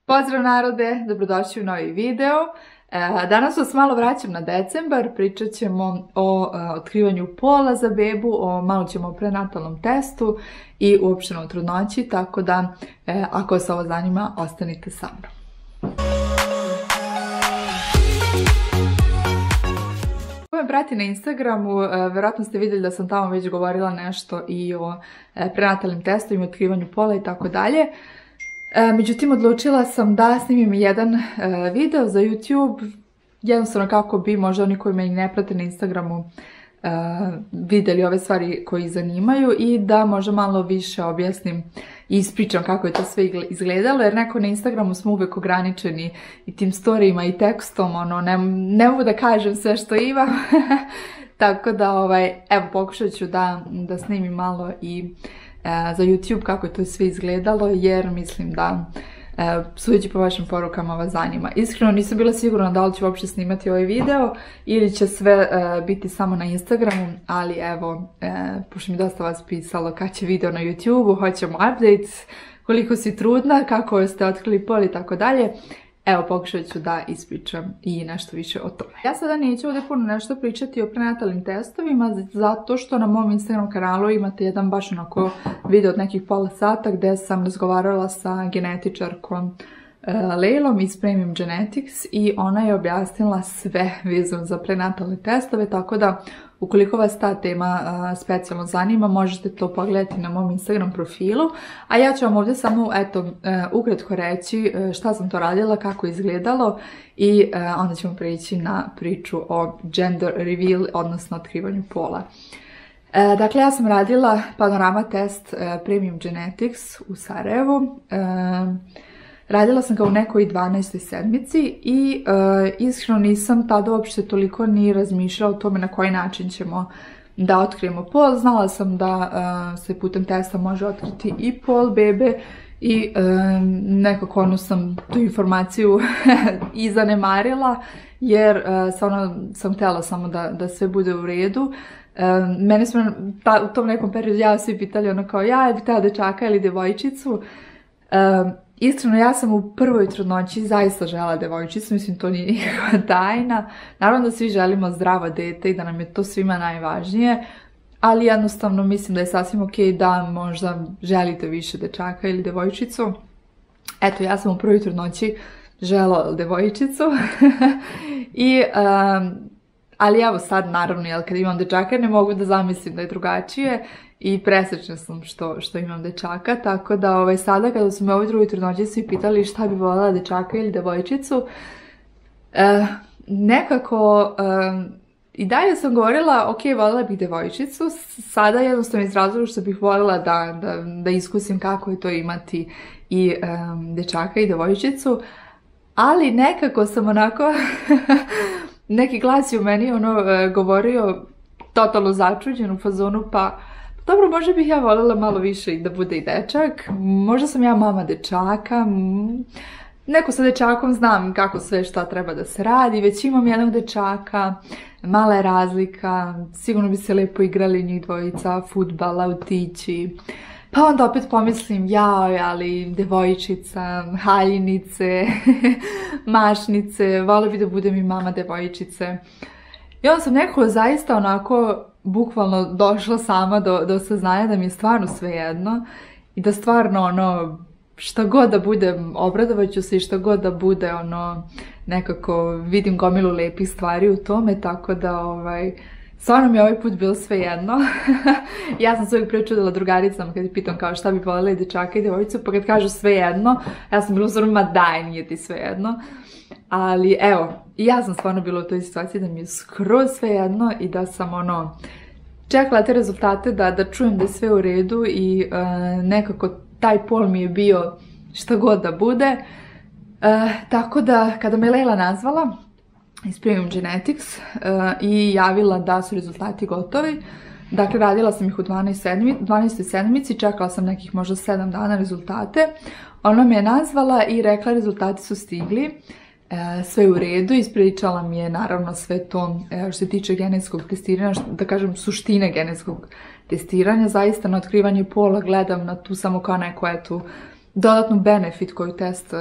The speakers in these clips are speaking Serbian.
Pozdrav narode, dobrodošli u novi video. Danas vas malo vraćam na decembar, pričat ćemo o otkrivanju pola za bebu, malo ćemo o prenatalnom testu i uopšteno o trudnoći, tako da ako vas ovo zanima, ostanite sa mnom. Ko me prati na Instagramu, verovatno ste vidjeli da sam tamo već govorila nešto i o prenatalnim testovima, otkrivanju pola i tako dalje. Međutim, odlučila sam da snimim jedan video za YouTube, jednostavno kako bi možda oni koji me ne prate na Instagramu vidjeli ove stvari koji zanimaju i da možda malo više objasnim i ispričam kako je to sve izgledalo, jer neko na Instagramu smo uvek ograničeni i tim storijima i tekstom, ne mogu da kažem sve što imam, tako da evo pokušat ću da snimim malo i za YouTube kako je to sve izgledalo, jer mislim da sudeći po vašim porukama vas zanima. Iskreno nisam bila sigurna da li ću uopšte snimati ovaj video ili će sve biti samo na Instagramu, ali evo, pošto mi dosta vas pisalo kad će video na YouTube-u, hoćemo updates, koliko si trudna, kako ste otkrili pol i tako dalje. Evo, pokušat ću da ispričam i nešto više o tome. Ja sada neću ovdje puno nešto pričati o prenatalnim testovima, zato što na mom Instagram kanalu imate jedan baš onako video od nekih pola sata gdje sam razgovarala sa genetičarkom Lejlom iz Premium Genetics i ona je objasnila sve vezano za prenatalne testove, tako da ukoliko vas ta tema specijalno zanima, možete to pogledati na mom Instagram profilu, a ja ću vam ovdje samo, eto, ukratko reći šta sam to radila, kako je izgledalo i onda ćemo preći na priču o gender reveal, odnosno otkrivanju pola. Dakle, ja sam radila panorama test Premium Genetics u Sarajevu. Radila sam ga u nekoj 12. sedmici i iskreno nisam tada uopšte toliko ni razmišljala o tome na koji način ćemo da otkrijemo pol. Znala sam da se putem testa može otkriti i pol bebe i nekako sam tu informaciju i zanemarila, jer sam htjela samo da sve bude u redu. Mene smo u tom nekom periodu ja svi pitali kao ja bih htjela dečaka ili devojčicu. Iskreno, ja sam u prvoj trudnoći zaista željela devojčicu, mislim to nije nikakva tajna. Naravno da svi želimo zdravo dete i da nam je to svima najvažnije, ali jednostavno mislim da je sasvim ok da možda želite više dečaka ili devojčicu. Eto, ja sam u prvoj trudnoći željela devojčicu, ali evo sad naravno, kad imam dečaka ne mogu da zamislim da je drugačije. I presrećna sam što imam dečaka, tako da sada kada su me u ovoj drugoj trudnoći svi pitali šta bi voljela, dečaka ili devojčicu, nekako i dalje sam govorila ok, voljela bih devojčicu, sada jednostavno iz razloga što bih voljela da iskusim kako je to imati i dečaka i devojčicu, ali nekako sam onako, neki glas je u meni govorio totalno začuđen u fazonu, pa dobro, možda bih ja voljela malo više i da bude i dečak, možda sam ja mama dečaka, neko sa dečakom znam kako sve šta treba da se radi, već imam jednog dečaka, mala je razlika, sigurno bi se lepo igrali njih dvojica, fudbal, autići, pa onda opet pomislim, jao, ali devojčica, haljinice, mašnice, voljela bi da budem i mama devojčice. I onda sam nekako zaista onako bukvalno došla sama do saznanja da mi je stvarno svejedno i da stvarno šta god da bude obradovat ću se i šta god da bude nekako vidim gomilu lepih stvari u tome, tako da stvarno mi je ovaj put bilo svejedno. Ja sam se uvijek prečudila drugaricama kad ih pitam kao šta bi voljela i dečaka i devojčicu, pa kad kažu svejedno, ja sam bila u stvarno, ma daj, nije ti svejedno. Ali evo, i ja sam stvarno bila u toj situaciji da mi je skroz svejedno i da sam čekala te rezultate da čujem da je sve u redu i nekako taj pol mi je bio šta god da bude. Tako da kada me Lejla nazvala iz Premium Genetics i javila da su rezultati gotovi, dakle radila sam ih u 12. sedmici, čekala sam nekih možda 7 dana rezultate, ona me je nazvala i rekla rezultati su stigli. Sve u redu, ispričala mi je naravno sve to što se tiče genetskog testiranja, da kažem suštine genetskog testiranja. Zaista na otkrivanje pola gledam na tu samo kao neku dodatnu benefit koju test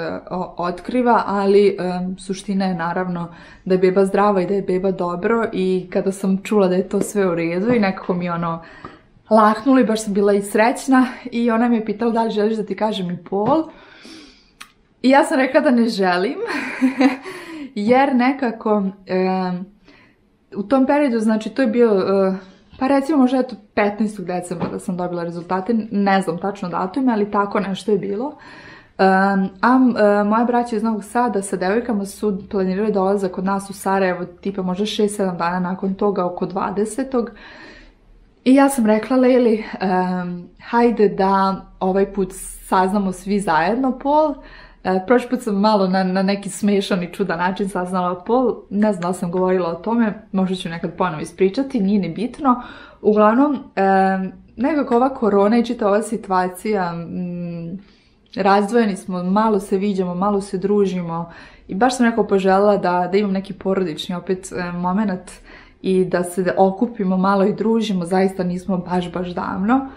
otkriva, ali suština je naravno da je beba zdrava i da je beba dobro, i kada sam čula da je to sve u redu i nekako mi lahnulo i baš sam bila i srećna, i ona mi je pitala da li želiš da ti kažem i pol. I ja sam rekla da ne želim, jer nekako u tom periodu, znači to je bio, pa recimo možda 15. decembra da sam dobila rezultate, ne znam tačno datume, ali tako nešto je bilo. Moja braća iz Novog Sada sa devojkama su planirali dolazak kod nas u Sarajevo tipa možda 6-7 dana nakon toga, oko 20. I ja sam rekla Leli, hajde da ovaj put saznamo svi zajedno pol. Prošli put sam malo na neki smešan i čudan način saznala pol, ne znam da sam govorila o tome, možda ću nekad ponovo ispričati, nije ni bitno. Uglavnom, nekako ova korona i čita ova situacija, razdvojeni smo, malo se viđamo, malo se družimo, i baš sam nekako poželjela da imam neki porodični opet moment i da se okupimo malo i družimo, zaista nismo baš davno.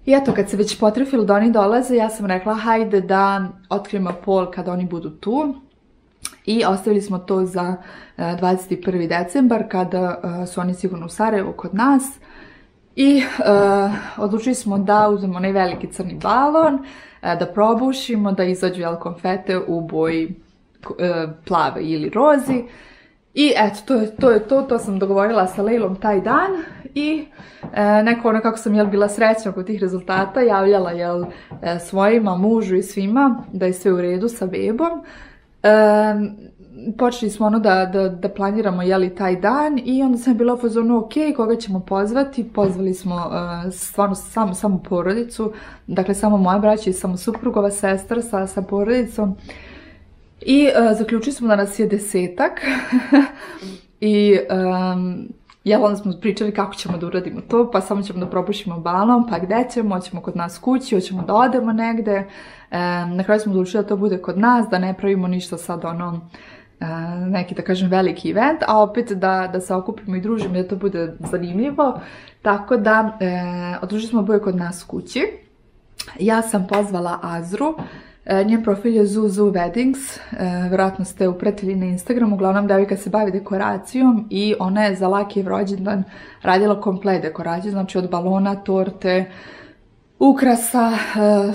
I eto, kad se već potrefilo da oni dolaze, ja sam rekla hajde da otkrijemo pol kada oni budu tu. I ostavili smo to za 21. decembar kada su oni sigurno u Sarajevu kod nas. I odlučili smo da uzmemo onaj veliki crni balon, da probušimo, da izađu konfete u boji plave ili rozi. I eto, to sam dogovorila sa Lejlom taj dan, i neko kako sam bila srećna kod tih rezultata, javljala svojima, mužu i svima da je sve u redu sa bebom. Počeli smo da planiramo taj dan, i onda sam bila u fazonu ok, koga ćemo pozvati. Pozvali smo stvarno samo porodicu, dakle samo moja braća i samo suprugova sestra sa porodicom. I zaključili smo da nas je 10-ak i onda smo pričali kako ćemo da uradimo to, pa samo ćemo da probušimo balon, pa gde ćemo, hoćemo kod nas kući, hoćemo da odemo negde. Na kraju smo odlučili da to bude kod nas, da ne pravimo ništa sad neki da kažem veliki event, a opet da se okupimo i družimo i da to bude zanimljivo. Tako da odlučili smo da bude kod nas kući. Ja sam pozvala Azru. Njen profil je Zuzu Weddings, vjerojatno ste upratili na Instagramu, uglavnom devojka se bavi dekoracijom i ona je za Lakijev rođendan radila komplet dekoraciju, znači od balona, torte, ukrasa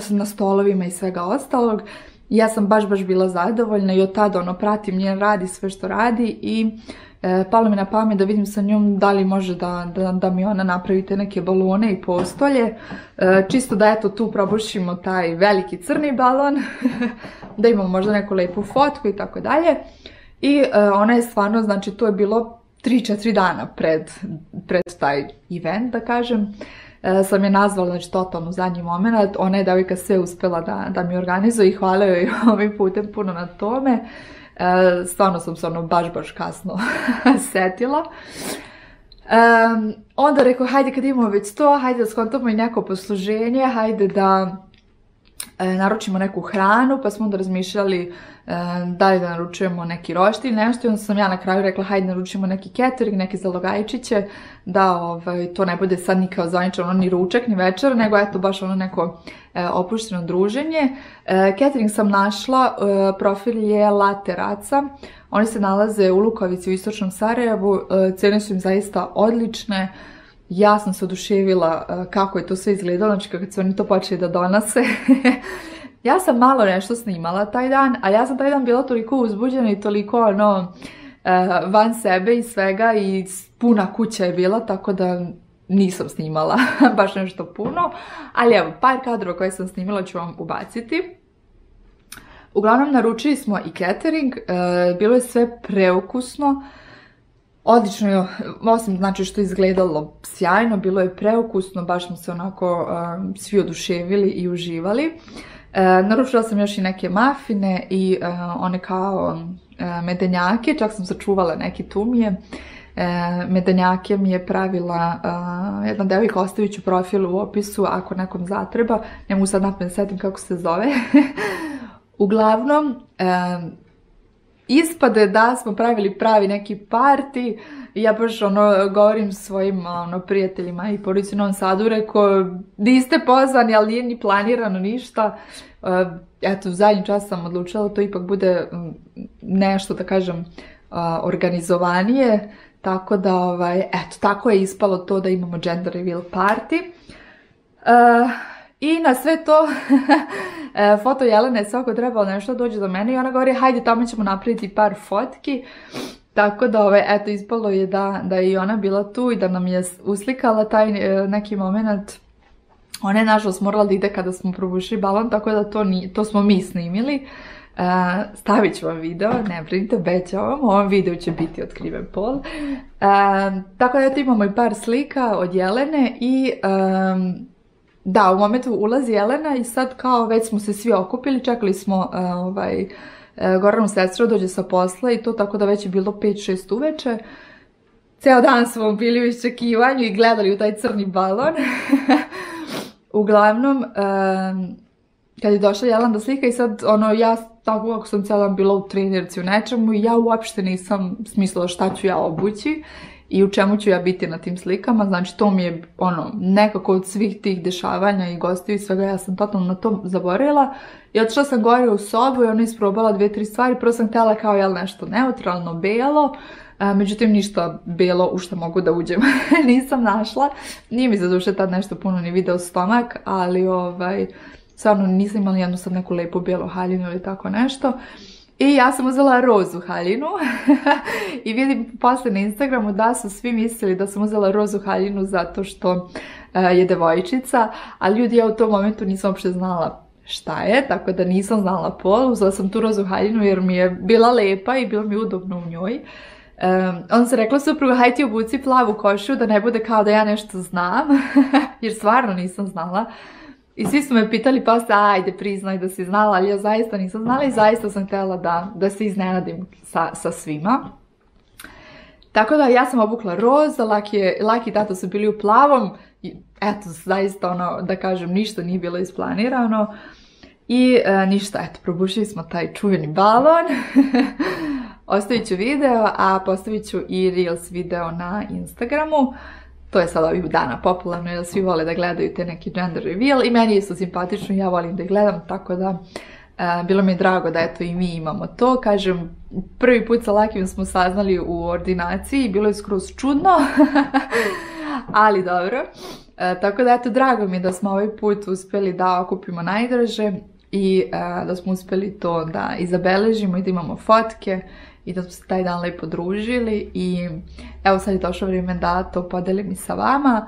na stolovima i svega ostalog. Ja sam baš bila zadovoljna i od tada pratim njen rad i sve što radi, i palo mi na pamet da vidim sa njom da li može da mi ona napravi te neke balone i postolje, čisto da eto tu probušimo taj veliki crni balon, da imamo možda neku lepu fotku i tako dalje. I ona je stvarno, znači to je bilo 3-4 dana pred taj event, da kažem, sam je nazvala, znači totalno u zadnji moment. Ona je devojka sve uspela da mi organizuje i hvala joj ovim putem puno na tome. Stvarno sam se baš kasno setila. Onda rekao, hajde kad imamo već to, hajde da skontamo i neko posluženje, hajde da naručimo neku hranu, pa smo onda razmišljali da li da naručujemo neki roštilj, nešto, i onda sam ja na kraju rekla hajde naručimo neki catering, neke zalogajčiće, da to ne bude sad ni kao zvanično ni ručak, ni večer, nego eto baš neko opušteno druženje. Catering sam našla, profil je Latte Raca, oni se nalaze u Lukovici u istočnom Sarajevu, cene su im zaista odlične. Ja sam se oduševila kako je to sve izgledalo, znači kako su oni to počeli da donose. Ja sam malo nešto snimala taj dan, ali ja sam taj dan bila toliko uzbuđena i toliko van sebe i svega, i puna kuća je bila, tako da nisam snimala baš nešto puno. Ali evo, par kadrova koje sam snimala ću vam ubaciti. Uglavnom naručili smo i catering, bilo je sve preukusno. Odlično je, osim znači što je izgledalo sjajno, bilo je preukusno, baš smo se onako svi oduševili i uživali. Naručila sam još i neke mafine i one kao medenjake, čak sam sačuvala neke tumije. Medenjake mi je pravila jedna devojka, ostavit ću profil u opisu ako nekom zatreba, ne mogu sad napamet setim kako se zove. Uglavnom, ispade da smo pravili pravi neki party. I ja baš govorim svojim prijateljima i porodici u Novom Sadu, rekao, niste pozvani, ali nije ni planirano ništa. Eto, u zadnji čas sam odlučila da to ipak bude nešto, da kažem, organizovanije. Tako da, eto, tako je ispalo to da imamo gender reveal party. I na sve to, foto Jelene je svako trebalo nešto dođe do mene i ona govori, hajde, tamo ćemo napraviti par fotki. Tako da, eto, ispalo je da je i ona bila tu i da nam je uslikala taj neki moment. Ona je nažalost morala da ide kada smo probušili balon, tako da to smo mi snimili. Stavit ću vam video, ne brinite, obećavam, u ovom videu će biti otkriven pol. Tako da, eto, imamo i par slika od Jelene i da, u momentu ulazi Jelena i sad kao već smo se svi okupili, čekali smo Goranu sestru dođe sa posla i to, tako da već je bilo 5-6 uveče. Ceo dan smo bili u iščekivanju i gledali u taj crni balon. Uglavnom, kad je došla Jelena da slika i sad, ja tako kako sam ceo dan bila u trenirci u nečemu i ja uopšte nisam smislila šta ću ja obući i u čemu ću ja biti na tim slikama, znači to mi je nekako od svih tih dešavanja i gostiju i svega, ja sam totalno na to zaboravila i otišla sam gore u sobu i isprobala 2-3 stvari, prvo sam htjela kao nešto neutralno, belo, međutim ništa belo u što mogu da uđem nisam našla, nije mi za duše tad nešto puno ni video stomak, ali stvarno nisam imala jednu sad neku lepu bijelu haljinu ili tako nešto. I ja sam uzela rozu haljinu i vidim posle na Instagramu da su svi mislili da sam uzela rozu haljinu zato što je devojčica, ali ljudi, ja u tom momentu nisam uopšte znala šta je, tako da nisam znala pol, uzela sam tu rozu haljinu jer mi je bila lepa i bilo mi udobno u njoj. Onda sam rekla suprugu, hajde ti obuci plavu košulju da ne bude kao da ja nešto znam, jer stvarno nisam znala. I svi su me pitali posle, ajde priznaj da si znala, ali ja zaista nisam znala i zaista sam htjela da se iznenadim sa svima. Tako da ja sam obukla roza, Laki i tata su bili u plavom, i eto, zaista da kažem, ništa nije bilo isplanirano. I ništa, eto, probušili smo taj čuveni balon. Ostavit ću video, a postavit ću i Reels video na Instagramu. To je sad ovih dana popularno jer svi vole da gledaju te neki gender reveal i meni je su simpatično i ja volim da ih gledam, tako da bilo mi je drago da eto i mi imamo to. Kažem, prvi put sa Lakim smo saznali u ordinaciji i bilo je skroz čudno, ali dobro. Tako da eto, drago mi je da smo ovaj put uspjeli da okupimo najdraže i da smo uspjeli to da izabeležimo i da imamo fotke i da smo se taj dan lepo družili i evo sad je došlo vrijeme da to podelim i sa vama.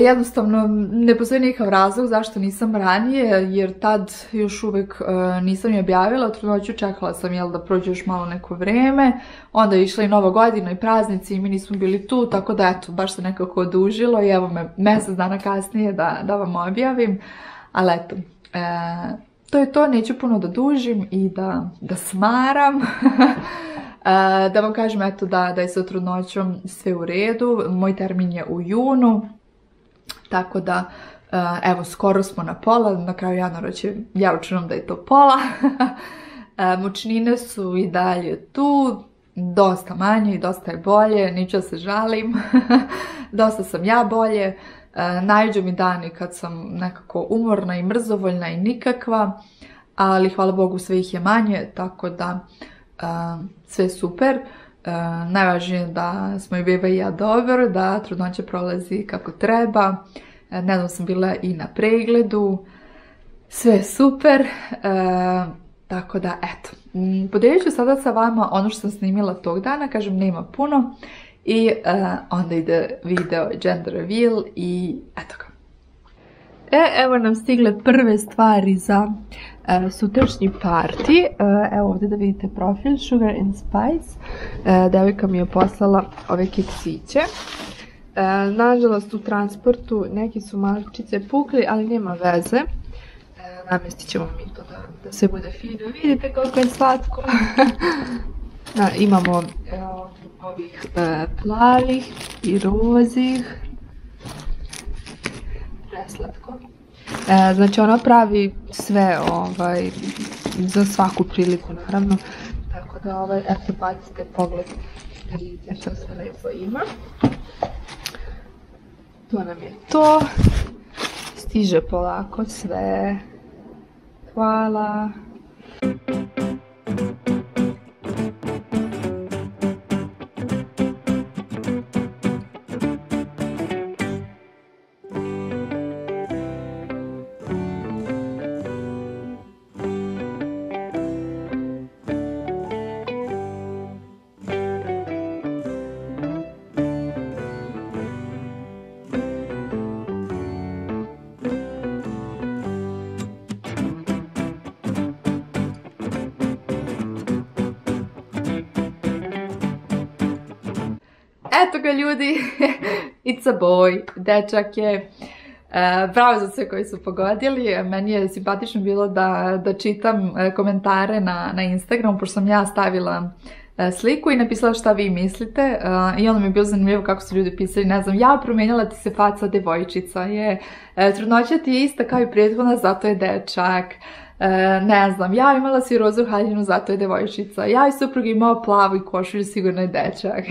Jednostavno ne postoji nikakav razlog zašto nisam ranije, jer tad još uvijek nisam je objavila, u trudnoću čekala sam da prođe još malo neko vrijeme, onda je išla i Nova godina i praznici i mi nismo bili tu, tako da eto, baš se nekako odužilo i evo me mjesec dana kasnije da vam objavim, ali eto, to je to, neću puno da dužim i da smaram. Da vam kažem eto da je sa trudnoćom sve u redu, moj termin je u junu, tako da evo skoro smo na pola, na kraju januara ja računam da je to pola. Mučnine su i dalje tu, dosta manje i dosta je bolje, neću da se žalim, dosta sam ja bolje. Nađu mi dani kad sam nekako umorna i mrzovoljna i nikakva, ali hvala Bogu sve ih je manje, tako da sve super. Najvažnije je da smo i beba i ja dobro, da trudnoća prolazi kako treba. Nedavno sam bila i na pregledu, sve je super. Tako da eto, podijelit ću sada sa vama ono što sam snimila tog dana, kažem nema puno. I onda ide video gender reveal i eto ga. Evo nam stigle prve stvari za sutrašnji party. Evo ovdje da vidite profil Sugar and Spice. Devojka mi je poslala ove keksiće. Nažalost u transportu neki su malčice pukli, ali nema veze. Namjestit ćemo mi to da sve bude fino. Vidite koliko je slatko. Imamo ovih plavih i rozih. Preslatko. Znači ona pravi sve za svaku priliku naravno. Tako Dakle, eto, bacite pogled da vidite što sve lepo ima. To nam je to. Stiže polako sve. Hvala. Eto ga ljudi, it's a boy, dečak je. Bravo za sve koji su pogodili. Meni je simpatično bilo da čitam komentare na Instagramu, pošto sam ja stavila sliku i napisala šta vi mislite. I onda mi je bilo zanimljivo kako su ljudi pisali, ne znam, ja promijenila ti se faca, devojčica je, trudnoća ti je ista kao i prethodna, zato je dečak. Ne znam, ja imala si rozu haljinu, zato je devojčica. Ja i suprug imao plavu i košulju, sigurno je dečak.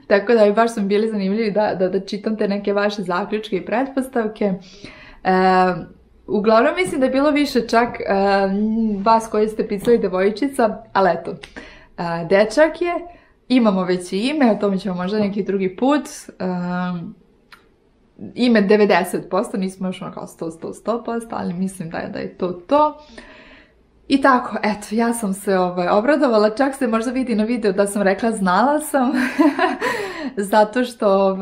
Tako da baš su mi bili zanimljivi da čitam te neke vaše zaključke i pretpostavke. Uglavnom mislim da je bilo više čak vas koji ste pisali devojčica, ali eto, dečak je, imamo već i ime, o tome ćemo možda neki drugi put. Ime 90%, nismo još ono kao 100%, ali mislim da je to. I tako, eto, ja sam se obradovala, čak se možda vidi na videu da sam rekla znala sam, zato što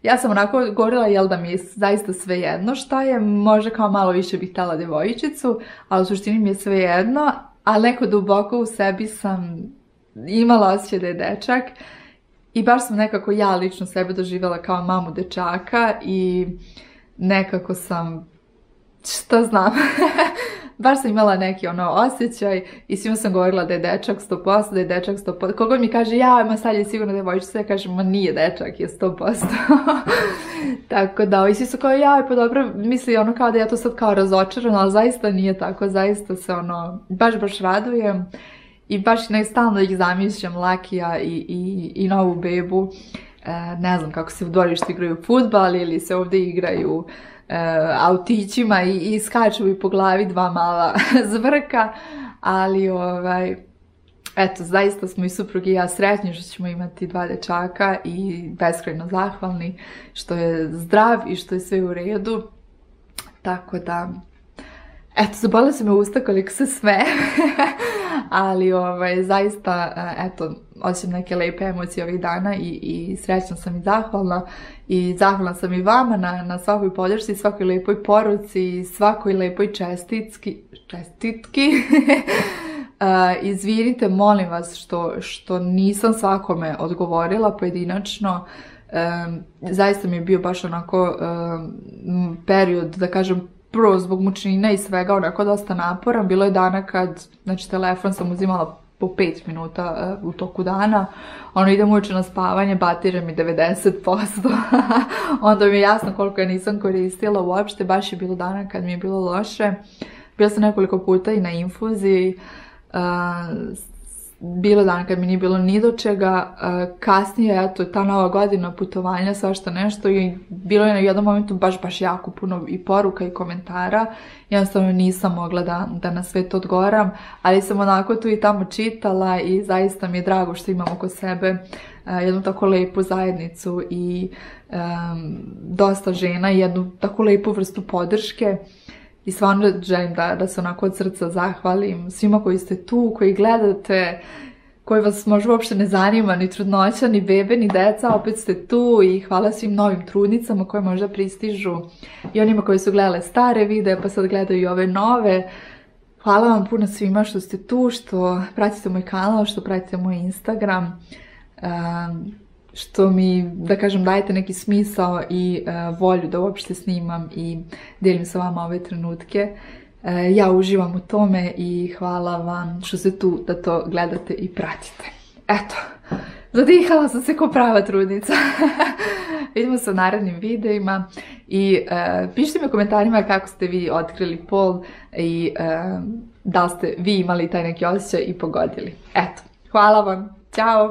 ja sam onako govorila jel da mi je zaista svejedno šta je, možda kao malo više bih htjela devojčicu, ali u suštini mi je svejedno, ali neko duboko u sebi sam imala osjećaj da je dečak. I baš sam nekako ja lično sebe doživjela kao mamu dečaka i nekako sam, šta znam, baš sam imala neki osjećaj i svima sam govorila da je dečak 100%, da je dečak 100%. Kogod mi kaže ma sad je sigurno devojčica, ja kažem ma nije dečak, je 100%. Tako da, i svi su kao pa dobro, misli kao da ja to sad kao razočarana, ali zaista nije tako, zaista se baš radujem. I baš stalno ih zamišljam Lakija i novu bebu. Ne znam kako se u dvorištu igraju fudbal ili se ovdje igraju autićima i skaču i po glavi dva mala zvrka. Ali eto, zaista smo i suprug i ja sretni što ćemo imati dva dečaka i beskrajno zahvalni što je zdrav i što je sve u redu. Tako da, eto, zabolila se me usta koliko se sme, ali zaista, eto, osjećam neke lepe emocije ovih dana i srećna sam i zahvalna. I zahvalna sam i vama na svakoj podršci, svakoj lepoj poruci, svakoj lepoj čestitki. Izvinite, molim vas što nisam svakome odgovorila pojedinačno. Zaista mi je bio baš onako period, da kažem, prvo zbog mučnine i svega onako dosta naporan. Bilo je dana kad, znači, telefon sam uzimala po 5 minuta u toku dana. Idem uveče na spavanje, baterija mi 90%. Onda mi je jasno koliko ja nisam koristila uopšte. Baš je bilo dana kad mi je bilo loše. Bila sam nekoliko puta i na infuziji. Bilo dana kad mi nije bilo ni do čega. Kasnije, eto, ta nova godina, putovanja, svašta nešto, i bilo je na jednom momentu baš jako puno i poruka i komentara. Jednostavno nisam mogla da na sve to odgovaram, ali sam onako tu i tamo čitala i zaista mi je drago što imam oko sebe jednu tako lepu zajednicu i dosta žena i jednu tako lepu vrstu podrške. I stvarno želim da se onako od srca zahvalim svima koji ste tu, koji gledate, koji vas možda uopšte ne zanima, ni trudnoća, ni bebe, ni deca, opet ste tu i hvala svim novim trudnicama koje možda pristižu i onima koji su gledale stare videe pa sad gledaju i ove nove. Hvala vam puno svima što ste tu, što pratite moj kanal, što pratite moj Instagram, što mi, da kažem, dajete neki smisao i volju da uopšte snimam i delim sa vama ove trenutke. Ja uživam u tome i hvala vam što ste tu da to gledate i pratite. Eto, Zadihala sam se ko prava trudnica. Vidimo se u narednim videima i pišite mi u komentarima kako ste vi otkrili pol i da li ste vi imali taj neki osjećaj i pogodili. Eto, hvala vam, ćao!